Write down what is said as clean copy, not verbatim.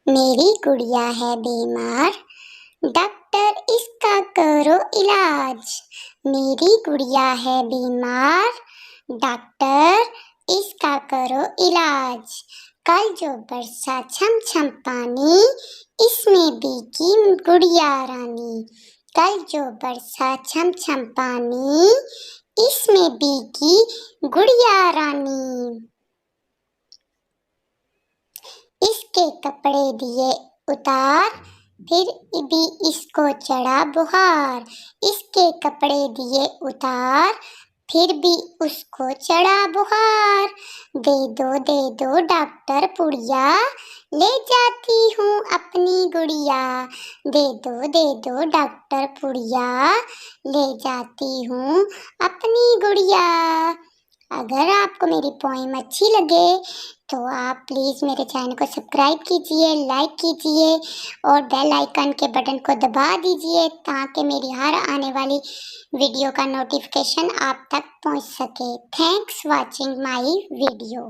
मेरी गुड़िया है बीमार, डॉक्टर इसका करो इलाज। मेरी गुड़िया है बीमार, डॉक्टर इसका करो इलाज। कल जो बरसा छम छम पानी, इसमें भीगी गुड़िया रानी। कल जो बरसा छम छम पानी, इसमें भीगी गुड़िया रानी। इसके कपड़े दिए उतार, फिर भी इसको चढ़ा बुखार। इसके कपड़े दिए उतार, फिर भी उसको चढ़ा बुखार। दे दो डॉक्टर पुड़िया, ले जाती हूँ अपनी गुड़िया। दे दो डॉक्टर पुड़िया, ले जाती हूँ अपनी गुड़िया। अगर आपको मेरी पोएम अच्छी लगे तो आप प्लीज़ मेरे चैनल को सब्सक्राइब कीजिए, लाइक कीजिए और बेल आइकन के बटन को दबा दीजिए ताकि मेरी हर आने वाली वीडियो का नोटिफिकेशन आप तक पहुंच सके। Thanks watching my video.